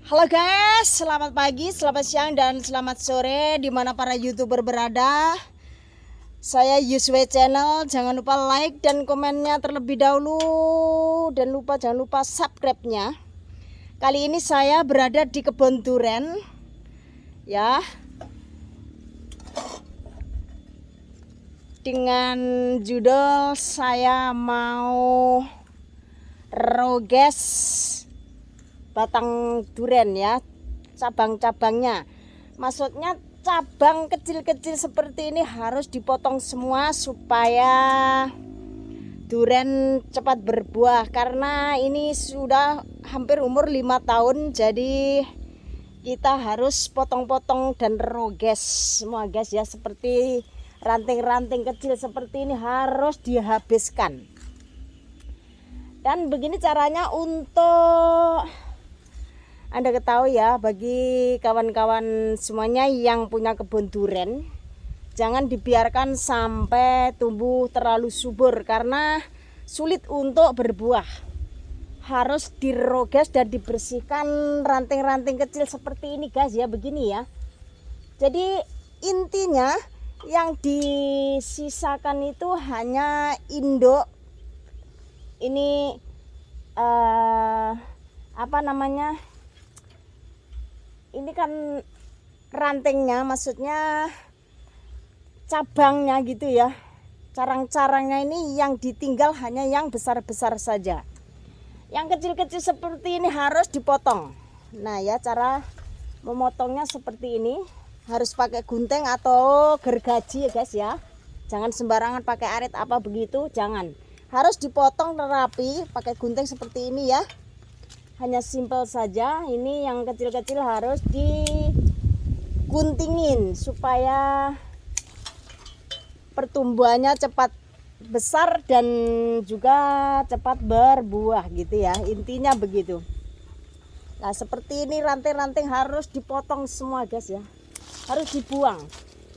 Halo guys, selamat pagi, selamat siang, dan selamat sore di mana para YouTuber berada. Saya Yuswe Channel. Jangan lupa like dan komennya terlebih dahulu, dan jangan lupa subscribe-nya. Kali ini saya berada di kebun duren, ya, dengan judul saya mau roges batang duren, ya, cabang-cabangnya. Maksudnya cabang kecil-kecil seperti ini harus dipotong semua supaya duren cepat berbuah, karena ini sudah hampir umur 5 tahun. Jadi kita harus potong-potong dan roges semua guys, ya. Seperti ranting-ranting kecil seperti ini harus dihabiskan. Dan begini caranya untuk Anda ketahui, ya, bagi kawan-kawan semuanya yang punya kebun duren, jangan dibiarkan sampai tumbuh terlalu subur karena sulit untuk berbuah. Harus diroges dan dibersihkan ranting-ranting kecil seperti ini guys, ya, begini ya. Jadi intinya yang disisakan itu hanya induk. Ini apa namanya? Ini kan rantingnya, maksudnya cabangnya gitu ya. Carang-carangnya ini yang ditinggal hanya yang besar-besar saja. Yang kecil-kecil seperti ini harus dipotong. Nah ya, cara memotongnya seperti ini. Harus pakai gunting atau gergaji ya guys, ya. Jangan sembarangan pakai arit apa begitu, jangan. Harus dipotong rapi pakai gunting seperti ini ya. Hanya simpel saja. Ini yang kecil-kecil harus diguntingin supaya pertumbuhannya cepat besar dan juga cepat berbuah gitu ya. Intinya begitu. Nah, seperti ini ranting-ranting harus dipotong semua guys, ya. Harus dibuang.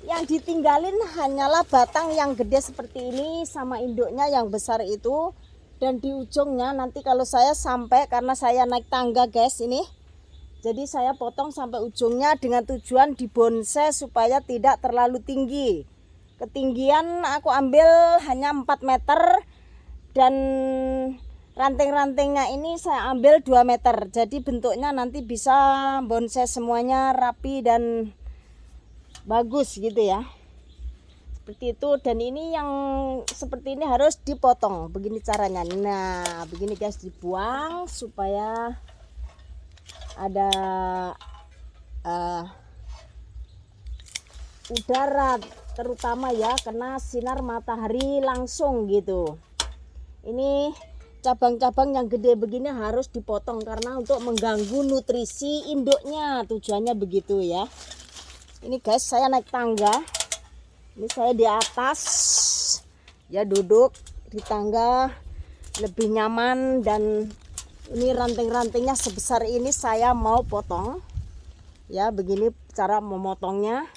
Yang ditinggalin hanyalah batang yang gede seperti ini sama induknya yang besar itu. Dan di ujungnya nanti kalau saya sampai, karena saya naik tangga guys ini, jadi saya potong sampai ujungnya dengan tujuan dibonsai supaya tidak terlalu tinggi. Ketinggian aku ambil hanya 4 meter dan ranting-rantingnya ini saya ambil 2 meter. Jadi bentuknya nanti bisa bonsai semuanya rapi dan bagus gitu ya. Seperti itu. Dan ini yang seperti ini harus dipotong, begini caranya. Nah begini guys, dibuang supaya ada udara terutama ya, kena sinar matahari langsung gitu. Ini cabang-cabang yang gede begini harus dipotong karena untuk mengganggu nutrisi induknya, tujuannya begitu ya. Ini guys, saya naik tangga. Ini saya di atas, ya, duduk di tangga lebih nyaman. Dan ini ranting-rantingnya sebesar ini saya mau potong, ya. Begini cara memotongnya,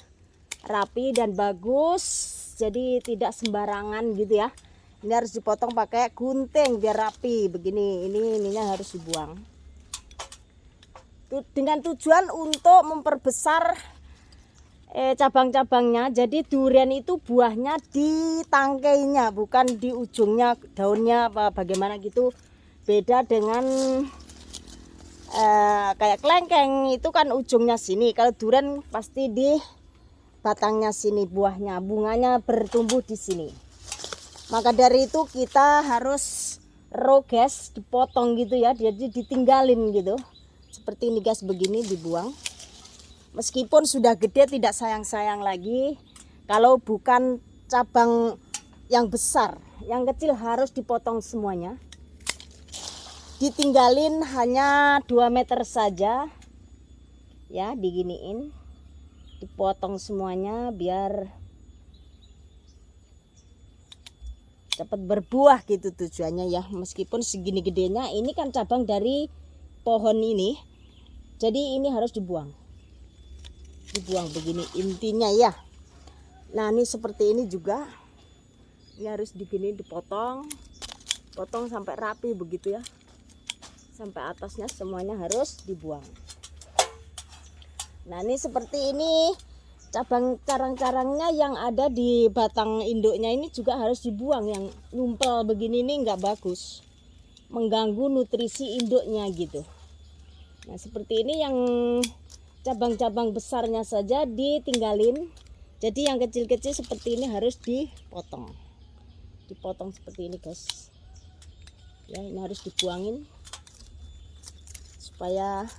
rapi dan bagus, jadi tidak sembarangan gitu ya. Ini harus dipotong pakai gunting biar rapi begini. Ininya harus dibuang dengan tujuan untuk memperbesar cabang-cabangnya. Jadi durian itu buahnya di tangkainya, bukan di ujungnya daunnya apa bagaimana gitu. Beda dengan kayak kelengkeng, itu kan ujungnya sini. Kalau durian pasti di batangnya sini, buahnya, bunganya bertumbuh di sini. Maka dari itu kita harus roges, dipotong gitu ya, jadi ditinggalin gitu. Seperti ini guys, begini dibuang. Meskipun sudah gede tidak sayang-sayang lagi kalau bukan cabang yang besar. Yang kecil harus dipotong semuanya. Ditinggalin hanya 2 meter saja, ya, diginiin. Dipotong semuanya biar cepat berbuah gitu tujuannya ya. Meskipun segini gedenya, ini kan cabang dari pohon ini. Jadi ini harus dibuang begini intinya ya. Nah ini seperti ini juga, ini harus digini, potong sampai rapi begitu ya, sampai atasnya semuanya harus dibuang. Nah ini seperti ini, cabang carang-carangnya yang ada di batang induknya ini juga harus dibuang. Yang numpel begini ini nggak bagus, mengganggu nutrisi induknya gitu. Nah seperti ini yang cabang-cabang besarnya saja ditinggalin. Jadi yang kecil-kecil seperti ini harus dipotong seperti ini guys ya. Ini harus dibuangin supaya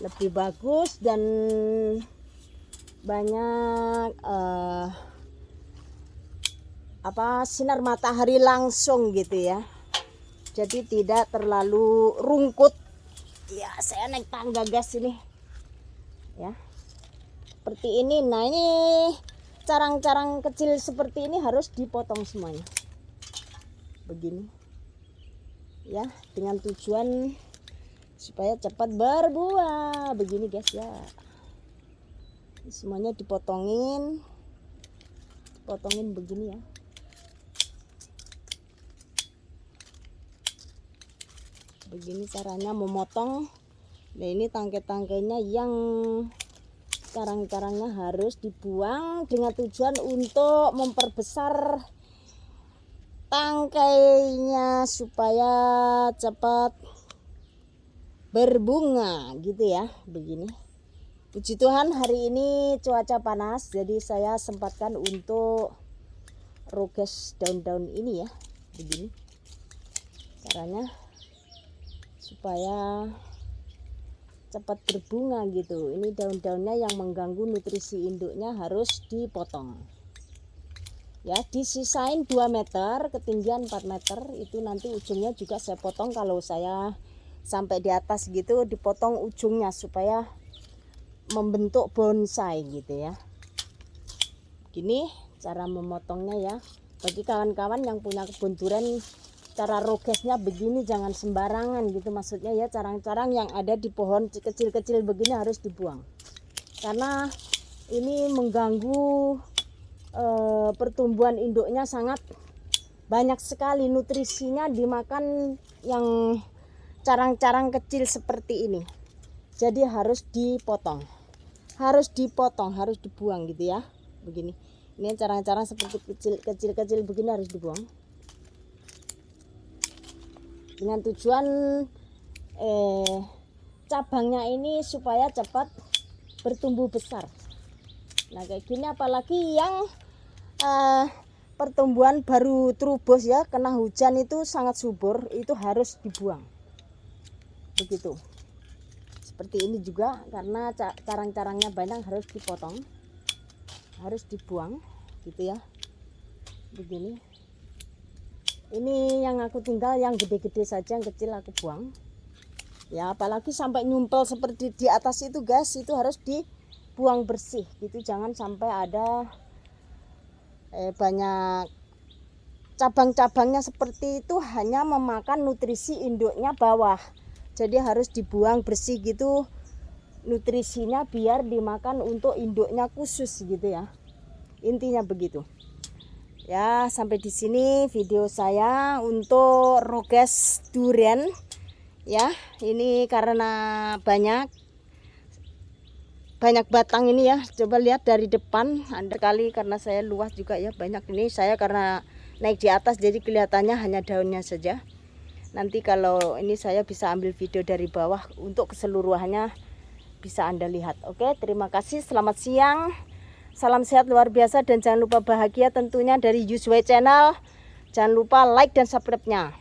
lebih bagus dan banyak sinar matahari langsung gitu ya. Jadi tidak terlalu rungkut ya. Saya naik tangga guys ini ya, seperti ini. Nah ini carang-carang kecil seperti ini harus dipotong semuanya begini ya, dengan tujuan supaya cepat berbuah begini guys ya. Semuanya dipotongin begini ya. Begini caranya memotong. Nah ini tangkai-tangkainya yang carang-carangnya harus dibuang dengan tujuan untuk memperbesar tangkainya supaya cepat berbunga gitu ya. Begini, puji Tuhan hari ini cuaca panas, jadi saya sempatkan untuk roges daun-daun ini ya. Begini caranya supaya cepat berbunga gitu. Ini daun-daunnya yang mengganggu nutrisi induknya harus dipotong ya. Disisain 2 meter, ketinggian 4 meter. Itu nanti ujungnya juga saya potong. Kalau saya sampai di atas gitu, dipotong ujungnya supaya membentuk bonsai gitu ya. Gini cara memotongnya ya. Bagi kawan-kawan yang punya kebun durian, cara rogesnya begini, jangan sembarangan gitu maksudnya ya. Carang-carang yang ada di pohon kecil-kecil begini harus dibuang, karena ini mengganggu pertumbuhan induknya. Sangat banyak sekali nutrisinya dimakan yang carang-carang kecil seperti ini. Jadi harus dipotong, harus dibuang gitu ya. Begini, ini carang-carang seperti kecil-kecil begini harus dibuang dengan tujuan cabangnya ini supaya cepat bertumbuh besar. Nah kayak gini, apalagi yang pertumbuhan baru terubus ya, kena hujan itu sangat subur, itu harus dibuang begitu. Seperti ini juga, karena carang-carangnya banyak harus dipotong, harus dibuang gitu ya. Begini, ini yang aku tinggal yang gede-gede saja, yang kecil aku buang ya. Apalagi sampai nyumpel seperti di atas itu guys, itu harus dibuang bersih gitu. Jangan sampai ada banyak cabang-cabangnya seperti itu, hanya memakan nutrisi induknya bawah. Jadi harus dibuang bersih gitu nutrisinya, biar dimakan untuk induknya khusus gitu ya. Intinya begitu. Ya, sampai di sini video saya untuk roges durian ya. Ini karena banyak batang ini ya. Coba lihat dari depan, Anda kali karena saya luas juga ya, banyak ini. Saya karena naik di atas jadi kelihatannya hanya daunnya saja. Nanti kalau ini saya bisa ambil video dari bawah untuk keseluruhannya bisa Anda lihat. Oke, terima kasih. Selamat siang. Salam sehat luar biasa dan jangan lupa bahagia tentunya dari Yusway Channel. Jangan lupa like dan subscribe-nya.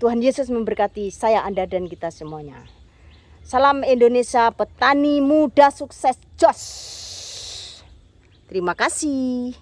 Tuhan Yesus memberkati saya, Anda, dan kita semuanya. Salam Indonesia, petani muda sukses jos. Terima kasih.